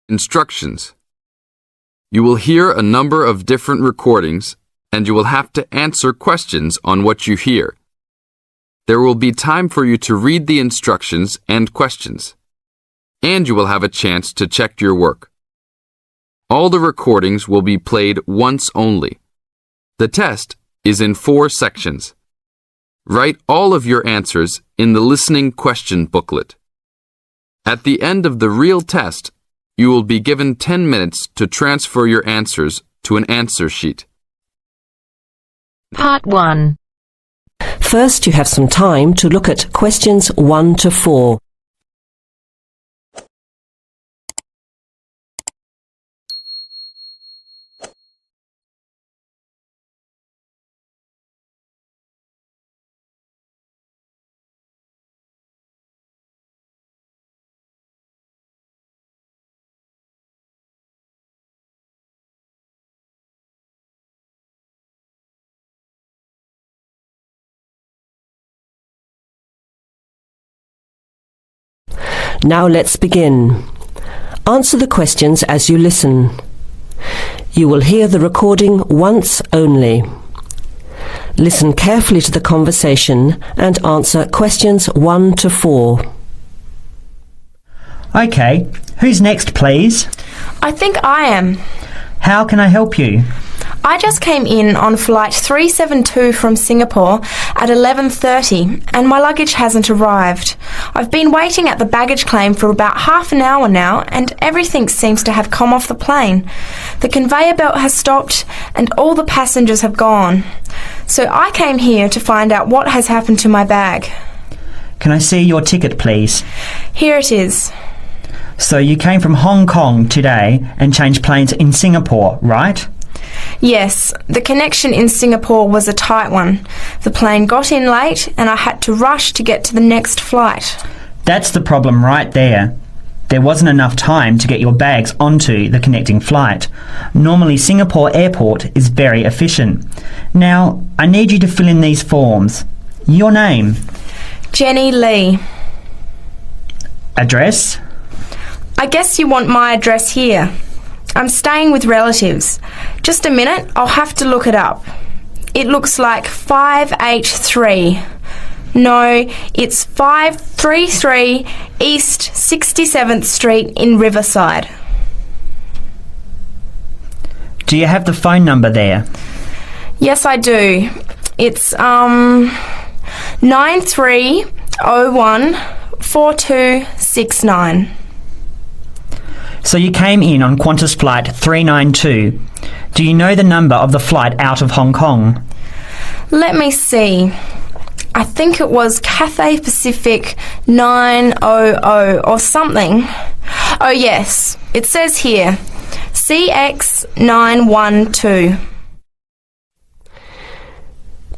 Instructions. You will hear a number of different recordings, and you will have to answer questions on what you hear. There will be time for you to read the instructions and questions, and you will have a chance to check your work. All the recordings will be played once only. The test is in 4 sections. Write all of your answers in the listening question booklet. At the end of the real test, you will be given 10 minutes to transfer your answers to an answer sheet. Part 1. First, you have some time to look at questions 1 to 4. Now let's begin. Answer the questions as you listen. You will hear the recording once only. Listen carefully to the conversation and answer questions 1 to 4. OK, who's next, please? I think I am. How can I help you? I just came in on flight 372 from Singapore at 11:30 and my luggage hasn't arrived. I've been waiting at the baggage claim for about half an hour now and everything seems to have come off the plane. The conveyor belt has stopped and all the passengers have gone. So I came here to find out what has happened to my bag. Can I see your ticket, please? Here it is. So you came from Hong Kong today and changed planes in Singapore, right? Yes, the connection in Singapore was a tight one. The plane got in late and I had to rush to get to the next flight. That's the problem right there. There wasn't enough time to get your bags onto the connecting flight. Normally Singapore Airport is very efficient. Now, I need you to fill in these forms. Your name? Jenny Lee. Address? I guess you want my address here. I'm staying with relatives. Just a minute, I'll have to look it up. It looks like 5H3. No, it's 533 East 67th Street in Riverside. Do you have the phone number there? Yes, I do. It's 9301 4269. So you came in on Qantas Flight 392. Do you know the number of the flight out of Hong Kong? Let me see. I think it was Cathay Pacific 900 or something. Oh yes, it says here, CX912.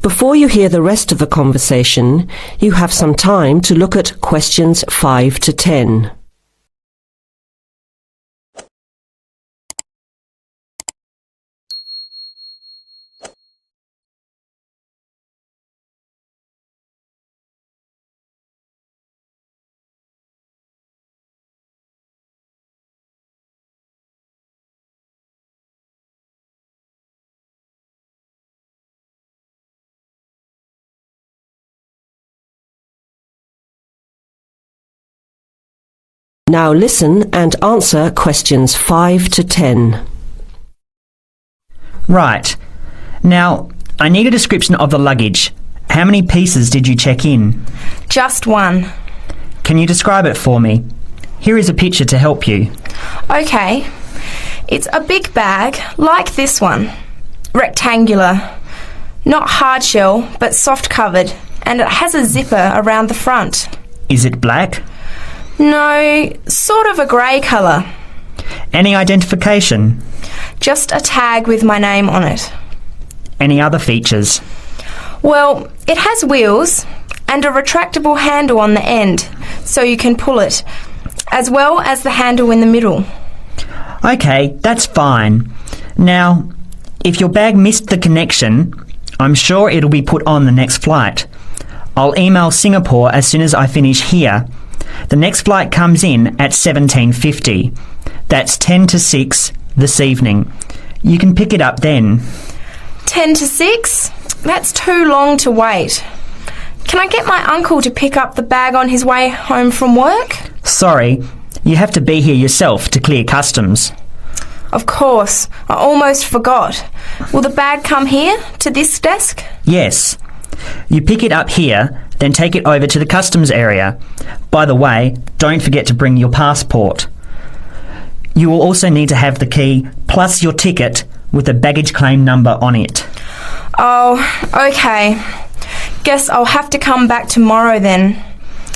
Before you hear the rest of the conversation, you have some time to look at questions 5 to 10. Now listen and answer questions 5 to 10. Right. Now, I need a description of the luggage. How many pieces did you check in? Just one. Can you describe it for me? Here is a picture to help you. Okay. It's a big bag, like this one. Rectangular. Not hard shell, but soft covered. And it has a zipper around the front. Is it black? No, sort of a grey colour. Any identification? Just a tag with my name on it. Any other features? Well, it has wheels and a retractable handle on the end, so you can pull it, as well as the handle in the middle. OK, that's fine. Now, if your bag missed the connection, I'm sure it'll be put on the next flight. I'll email Singapore as soon as I finish here. The next flight comes in at 17:50. That's 10 to 6 this evening. You can pick it up then. 10 to 6? That's too long to wait. Can I get my uncle to pick up the bag on his way home from work? Sorry, you have to be here yourself to clear customs. Of course, I almost forgot. Will the bag come here, to this desk? Yes. You pick it up here, then take it over to the customs area. By the way, don't forget to bring your passport. You will also need to have the key plus your ticket with a baggage claim number on it. Oh, okay. Guess I'll have to come back tomorrow then.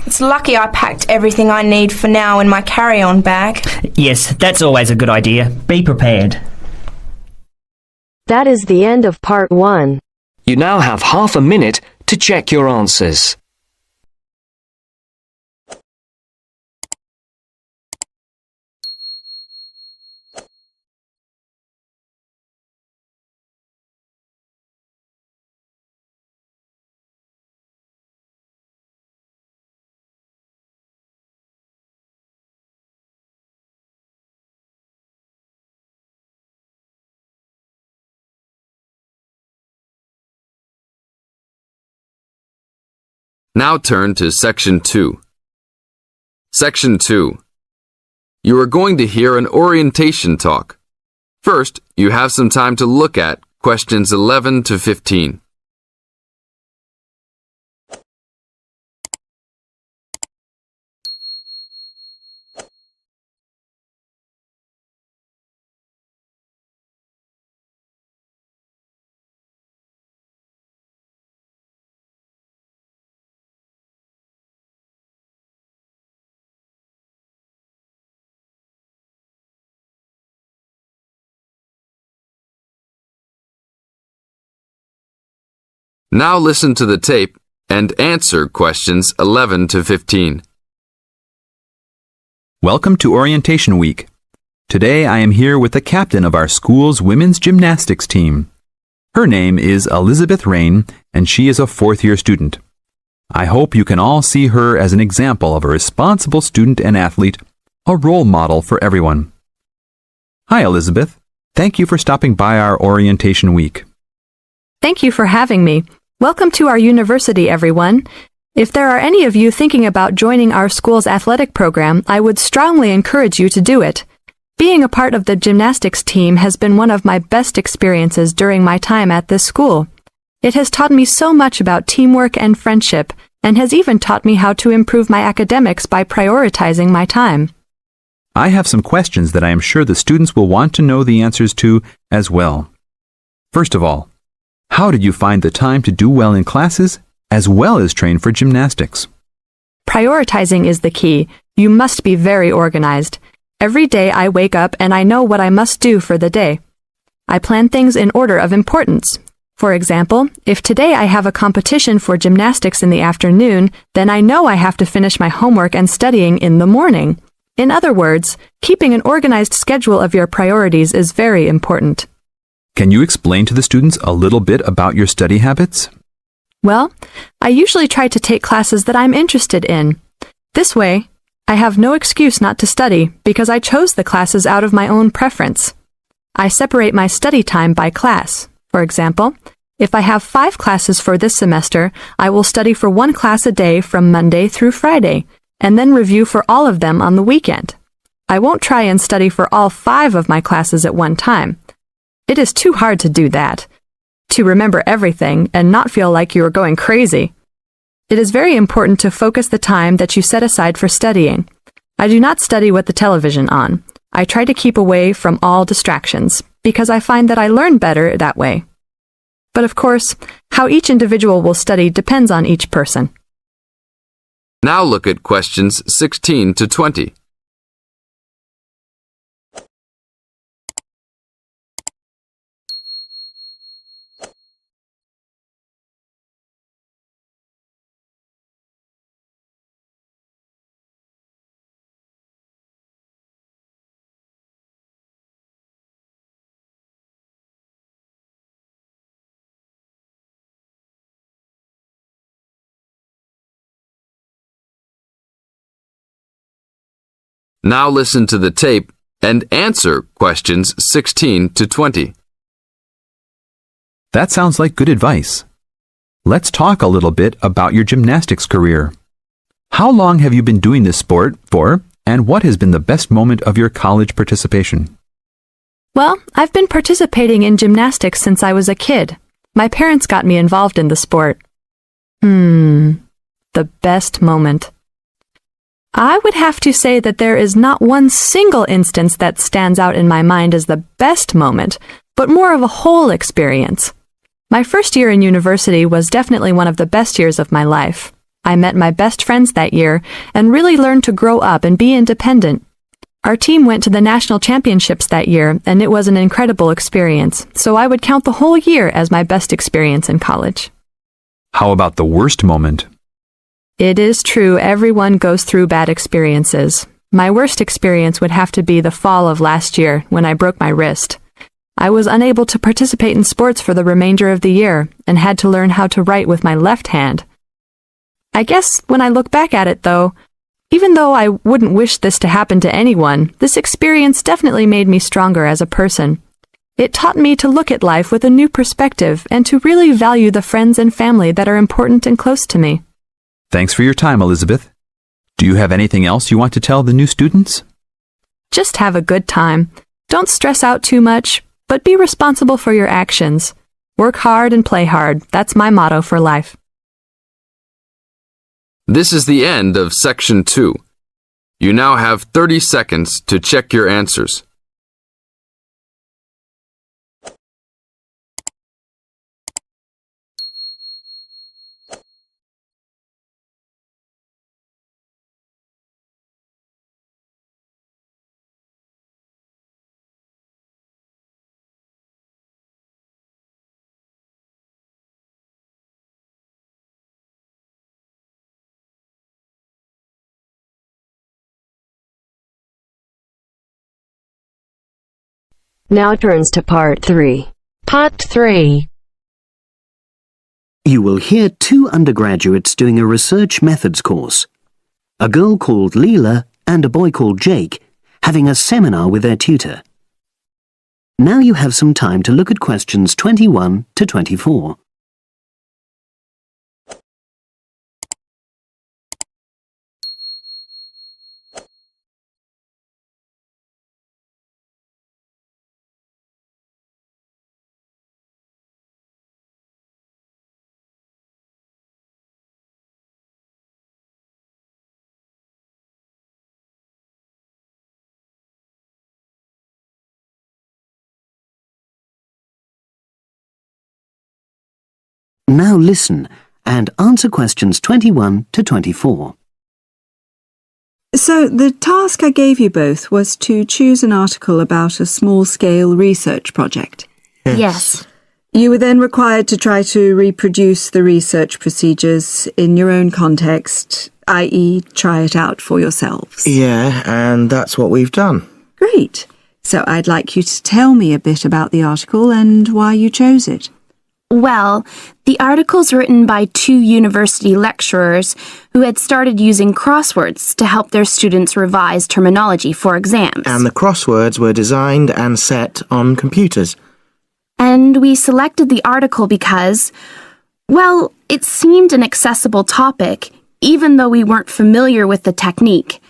It's lucky I packed everything I need for now in my carry-on bag. Yes, that's always a good idea. Be prepared. That is the end of part 1. You now have half a minute to check your answers. Now turn to Section 2. Section 2. You are going to hear an orientation talk. First, you have some time to look at questions 11 to 15. Now listen to the tape and answer questions 11 to 15. Welcome to Orientation Week. Today I am here with the captain of our school's women's gymnastics team. Her name is Elizabeth Rain, and she is a fourth-year student. I hope you can all see her as an example of a responsible student and athlete, a role model for everyone. Hi, Elizabeth. Thank you for stopping by our Orientation Week. Thank you for having me. Welcome to our university, everyone. If there are any of you thinking about joining our school's athletic program, I would strongly encourage you to do it. Being a part of the gymnastics team has been one of my best experiences during my time at this school. It has taught me so much about teamwork and friendship, and has even taught me how to improve my academics by prioritizing my time. I have some questions that I am sure the students will want to know the answers to as well. First of all, how did you find the time to do well in classes as well as train for gymnastics? Prioritizing is the key. You must be very organized. Every day I wake up and I know what I must do for the day. I plan things in order of importance. For example, if today I have a competition for gymnastics in the afternoon, then I know I have to finish my homework and studying in the morning. In other words, keeping an organized schedule of your priorities is very important. Can you explain to the students a little bit about your study habits? Well, I usually try to take classes that I'm interested in. This way, I have no excuse not to study because I chose the classes out of my own preference. I separate my study time by class. For example, if I have 5 classes for this semester, I will study for 1 class a day from Monday through Friday, and then review for all of them on the weekend. I won't try and study for all 5 of my classes at one time. It is too hard to do that, to remember everything and not feel like you are going crazy. It is very important to focus the time that you set aside for studying. I do not study with the television on. I try to keep away from all distractions, because I find that I learn better that way. But of course, how each individual will study depends on each person. Now look at questions 16 to 20. Now listen to the tape and answer questions 16 to 20. That sounds like good advice. Let's talk a little bit about your gymnastics career. How long have you been doing this sport for, and what has been the best moment of your college participation? Well, I've been participating in gymnastics since I was a kid. My parents got me involved in the sport. The best moment. I would have to say that there is not one single instance that stands out in my mind as the best moment, but more of a whole experience. My first year in university was definitely one of the best years of my life. I met my best friends that year and really learned to grow up and be independent. Our team went to the national championships that year, and it was an incredible experience, so I would count the whole year as my best experience in college. How about the worst moment? It is true everyone goes through bad experiences. My worst experience would have to be the fall of last year when I broke my wrist. I was unable to participate in sports for the remainder of the year and had to learn how to write with my left hand. I guess when I look back at it, though, even though I wouldn't wish this to happen to anyone, this experience definitely made me stronger as a person. It taught me to look at life with a new perspective and to really value the friends and family that are important and close to me. Thanks for your time, Elizabeth. Do you have anything else you want to tell the new students? Just have a good time. Don't stress out too much, but be responsible for your actions. Work hard and play hard. That's my motto for life. This is the end of Section 2. You now have 30 seconds to check your answers. Now turns to Part 3. Part 3. You will hear two undergraduates doing a research methods course. A girl called Leela and a boy called Jake having a seminar with their tutor. Now you have some time to look at questions 21 to 24. Now listen and answer questions 21 to 24. So the task I gave you both was to choose an article about a small-scale research project. Yes. You were then required to try to reproduce the research procedures in your own context, i.e. try it out for yourselves. Yeah, and that's what we've done. Great. So I'd like you to tell me a bit about the article and why you chose it. Well, the article's written by two university lecturers who had started using crosswords to help their students revise terminology for exams. And the crosswords were designed and set on computers. And we selected the article because, well, it seemed an accessible topic, even though we weren't familiar with the technique.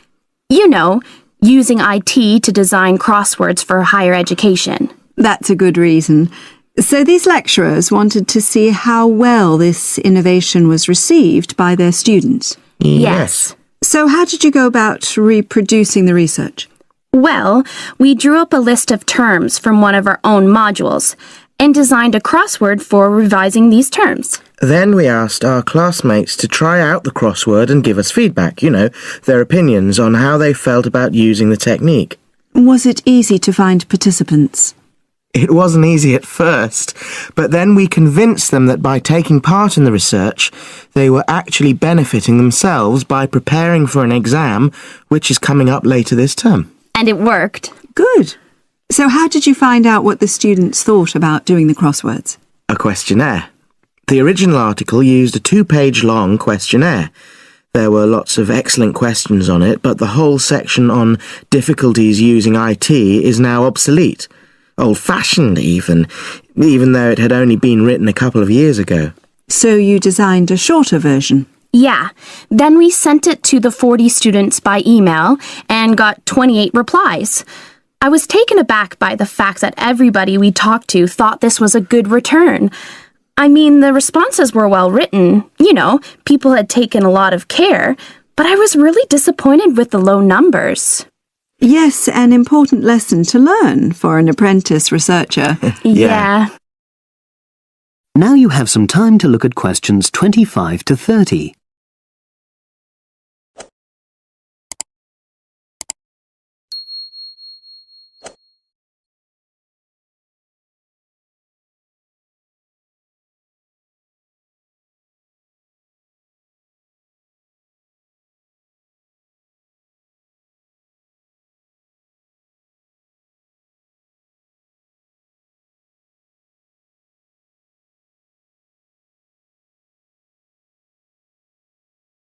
You know, using IT to design crosswords for higher education. That's a good reason. So these lecturers wanted to see how well this innovation was received by their students. Yes. So how did you go about reproducing the research? Well, we drew up a list of terms from one of our own modules and designed a crossword for revising these terms. Then we asked our classmates to try out the crossword and give us feedback, their opinions on how they felt about using the technique. Was it easy to find participants? It wasn't easy at first, but then we convinced them that by taking part in the research, they were actually benefiting themselves by preparing for an exam, which is coming up later this term. And it worked. Good. So how did you find out what the students thought about doing the crosswords? A questionnaire. The original article used a 2-page long questionnaire. There were lots of excellent questions on it, but the whole section on difficulties using IT is now obsolete. Old-fashioned even though it had only been written a couple of years ago. So you designed a shorter version? Yeah. Then we sent it to the 40 students by email and got 28 replies. I was taken aback by the fact that everybody we talked to thought this was a good return. I mean, the responses were well written. You know, people had taken a lot of care, but I was really disappointed with the low numbers. Yes, an important lesson to learn for an apprentice researcher. Yeah. Now you have some time to look at questions 25 to 30.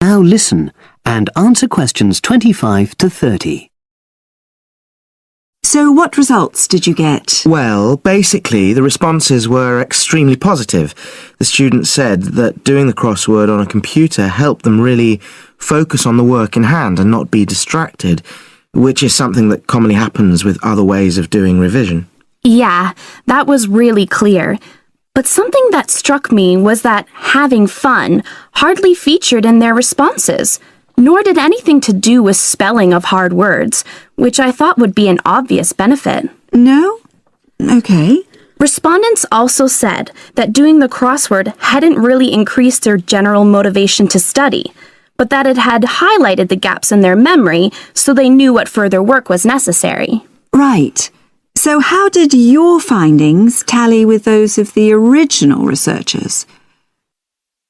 Now listen and answer questions 25 to 30. So what results did you get? Well, basically, the responses were extremely positive. The students said that doing the crossword on a computer helped them really focus on the work in hand and not be distracted, which is something that commonly happens with other ways of doing revision. Yeah, that was really clear. But something that struck me was that having fun hardly featured in their responses, nor did anything to do with spelling of hard words, which I thought would be an obvious benefit. No? Okay. Respondents also said that doing the crossword hadn't really increased their general motivation to study, but that it had highlighted the gaps in their memory so they knew what further work was necessary. Right. So how did your findings tally with those of the original researchers?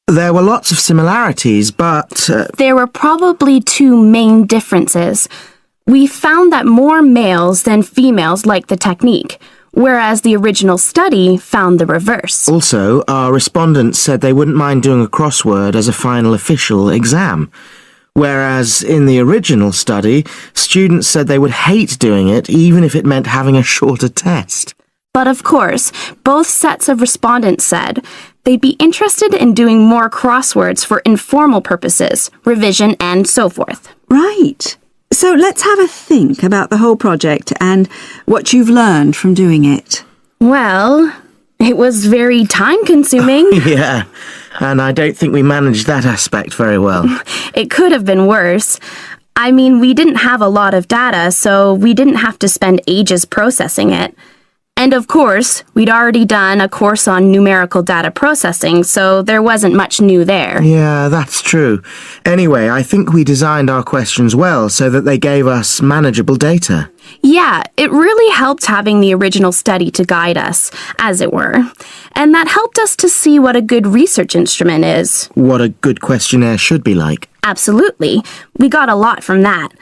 There were lots of similarities, but... There were probably two main differences. We found that more males than females liked the technique, whereas the original study found the reverse. Also, our respondents said they wouldn't mind doing a crossword as a final official exam. Whereas in the original study, students said they would hate doing it even if it meant having a shorter test. But of course, both sets of respondents said they'd be interested in doing more crosswords for informal purposes, revision, and so forth. Right. So let's have a think about the whole project and what you've learned from doing it. Well, it was very time-consuming. Yeah, and I don't think we managed that aspect very well. It could have been worse. I mean, we didn't have a lot of data, so we didn't have to spend ages processing it. And of course, we'd already done a course on numerical data processing, so there wasn't much new there. Yeah, that's true. Anyway, I think we designed our questions well so that they gave us manageable data. Yeah, it really helped having the original study to guide us, as it were. And that helped us to see what a good research instrument is. What a good questionnaire should be like. Absolutely. We got a lot from that.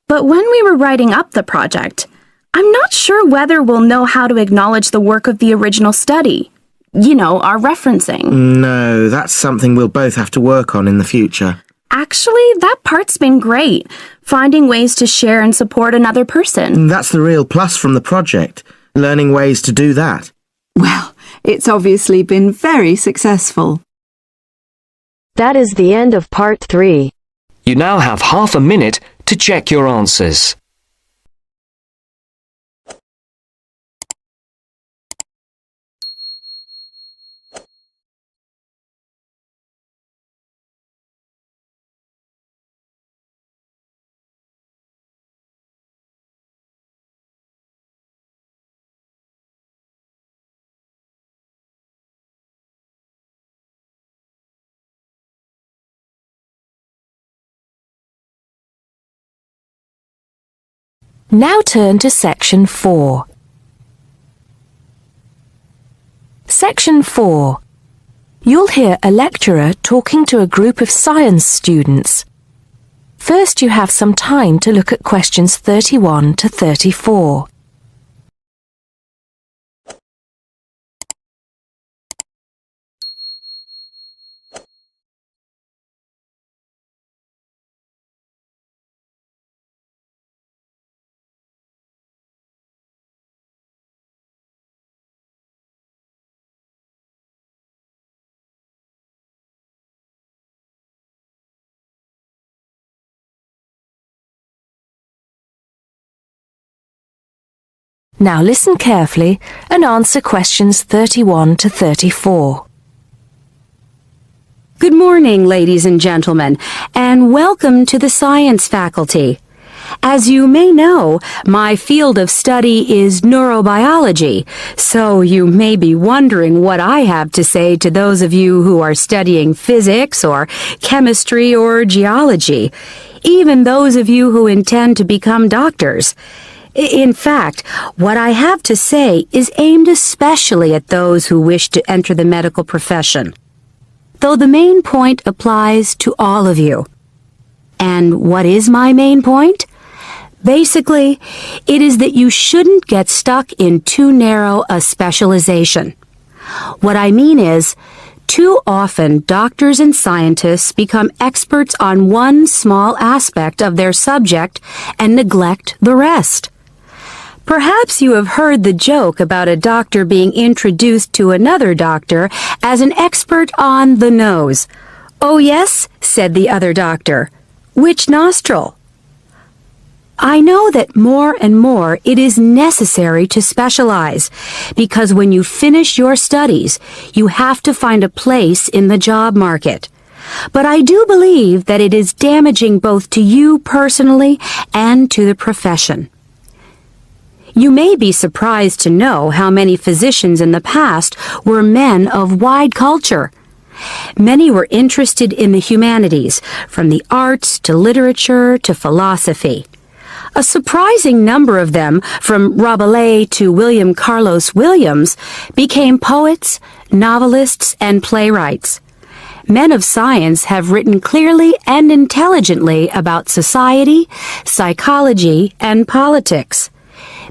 But when we were writing up the project, I'm not sure whether we'll know how to acknowledge the work of the original study. You know, our referencing. No, that's something we'll both have to work on in the future. Actually, that part's been great. Finding ways to share and support another person. That's the real plus from the project. Learning ways to do that. Well, it's obviously been very successful. That is the end of part 3. You now have half a minute to check your answers. Now turn to Section 4. Section 4. You'll hear a lecturer talking to a group of science students. First, you have some time to look at questions 31 to 34. Now listen carefully and answer questions 31 to 34. Good morning, ladies and gentlemen, and welcome to the science faculty. As you may know, my field of study is neurobiology, so you may be wondering what I have to say to those of you who are studying physics or chemistry or geology, even those of you who intend to become doctors. In fact, what I have to say is aimed especially at those who wish to enter the medical profession, though the main point applies to all of you. And what is my main point? Basically, it is that you shouldn't get stuck in too narrow a specialization. What I mean is, too often doctors and scientists become experts on one small aspect of their subject and neglect the rest. Perhaps you have heard the joke about a doctor being introduced to another doctor as an expert on the nose. "Oh yes," said the other doctor. "Which nostril?" I know that more and more it is necessary to specialize, because when you finish your studies, you have to find a place in the job market. But I do believe that it is damaging both to you personally and to the profession. You may be surprised to know how many physicians in the past were men of wide culture. Many were interested in the humanities, from the arts to literature to philosophy. A surprising number of them, from Rabelais to William Carlos Williams, became poets, novelists, and playwrights. Men of science have written clearly and intelligently about society, psychology, and politics.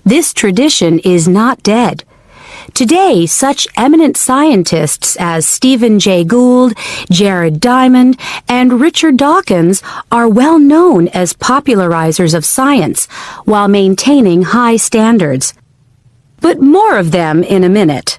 This tradition is not dead. Today, such eminent scientists as Stephen Jay Gould, Jared Diamond, and Richard Dawkins are well known as popularizers of science while maintaining high standards. But more of them in a minute.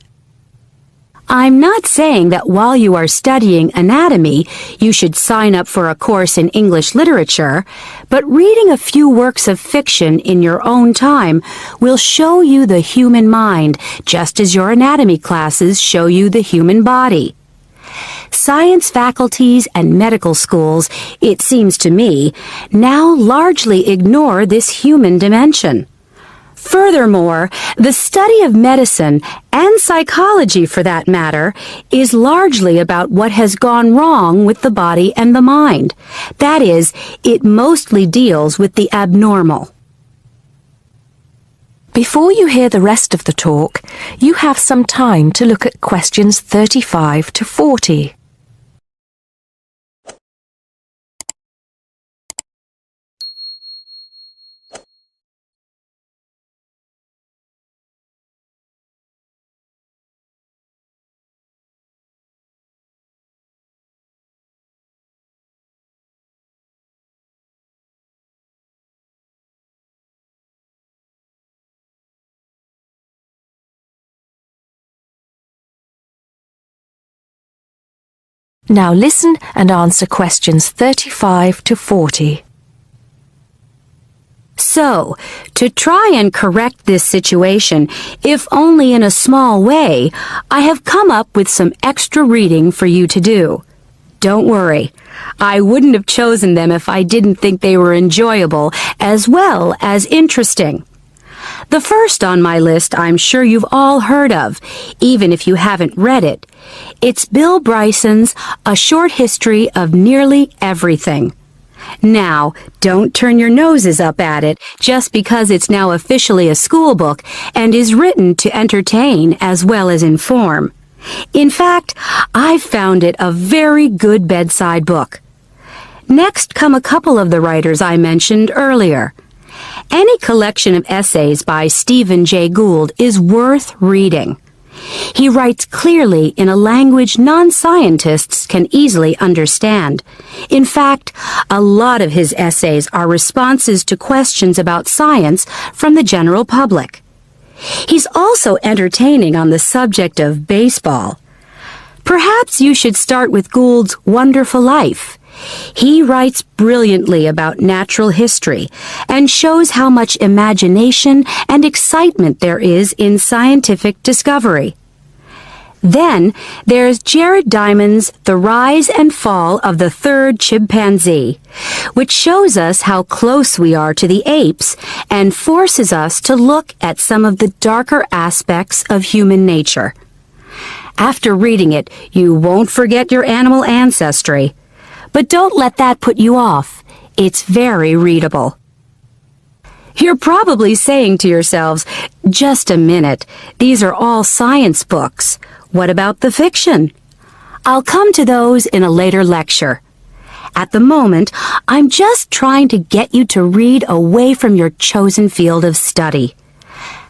I'm not saying that while you are studying anatomy, you should sign up for a course in English literature, but reading a few works of fiction in your own time will show you the human mind, just as your anatomy classes show you the human body. Science faculties and medical schools, it seems to me, now largely ignore this human dimension. Furthermore, the study of medicine, and psychology for that matter, is largely about what has gone wrong with the body and the mind. That is, it mostly deals with the abnormal. Before you hear the rest of the talk, you have some time to look at questions 35 to 40. Now listen and answer questions 35 to 40. So, to try and correct this situation, if only in a small way, I have come up with some extra reading for you to do. Don't worry, I wouldn't have chosen them if I didn't think they were enjoyable as well as interesting. The first on my list I'm sure you've all heard of, even if you haven't read it. It's Bill Bryson's A Short History of Nearly Everything. Now, don't turn your noses up at it just because it's now officially a school book and is written to entertain as well as inform. In fact, I've found it a very good bedside book. Next come a couple of the writers I mentioned earlier. Any collection of essays by Stephen Jay Gould is worth reading. He writes clearly in a language non-scientists can easily understand. In fact, a lot of his essays are responses to questions about science from the general public. He's also entertaining on the subject of baseball. Perhaps you should start with Gould's Wonderful Life. He writes brilliantly about natural history and shows how much imagination and excitement there is in scientific discovery. Then there's Jared Diamond's The Rise and Fall of the Third Chimpanzee, which shows us how close we are to the apes and forces us to look at some of the darker aspects of human nature. After reading it, you won't forget your animal ancestry. But don't let that put you off. It's very readable. You're probably saying to yourselves, just a minute, these are all science books. What about the fiction? I'll come to those in a later lecture. At the moment, I'm just trying to get you to read away from your chosen field of study.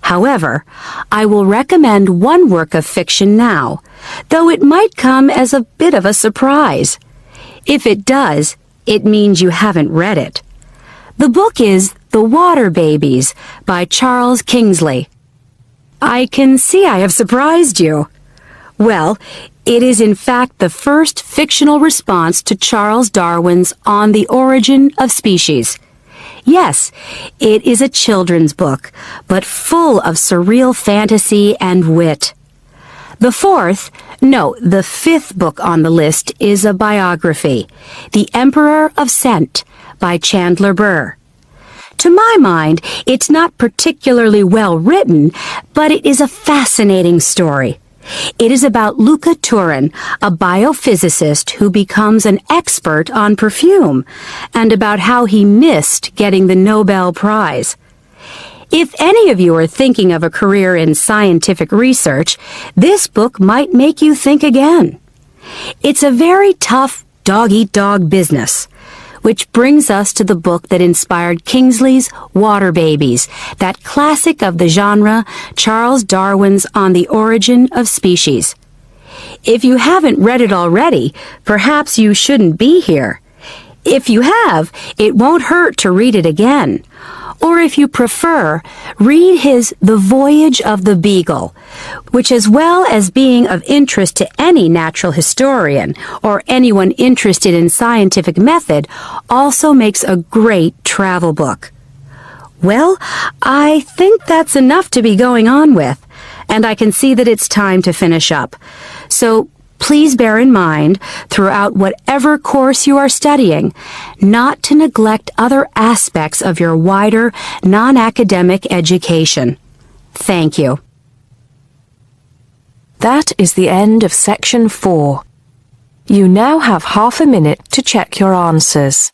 However, I will recommend one work of fiction now, though it might come as a bit of a surprise. If it does, it means you haven't read it. The book is The Water Babies by Charles Kingsley. I can see I have surprised you. Well, it is in fact the first fictional response to Charles Darwin's On the Origin of Species. Yes, it is a children's book, but full of surreal fantasy and wit. The fifth book on the list is a biography, The Emperor of Scent by Chandler Burr. To my mind, it's not particularly well written, but it is a fascinating story. It is about Luca Turin, a biophysicist who becomes an expert on perfume, and about how he missed getting the Nobel Prize. If any of you are thinking of a career in scientific research, this book might make you think again. It's a very tough dog-eat-dog business. Which brings us to the book that inspired Kingsley's Water Babies, that classic of the genre, Charles Darwin's On the Origin of Species. If you haven't read it already, perhaps you shouldn't be here. If you have, it won't hurt to read it again. Or if you prefer, read his The Voyage of the Beagle, which, as well as being of interest to any natural historian or anyone interested in scientific method, also makes a great travel book. Well, I think that's enough to be going on with, and I can see that it's time to finish up. So please bear in mind, throughout whatever course you are studying, not to neglect other aspects of your wider, non-academic education. Thank you. That is the end of Section 4. You now have half a minute to check your answers.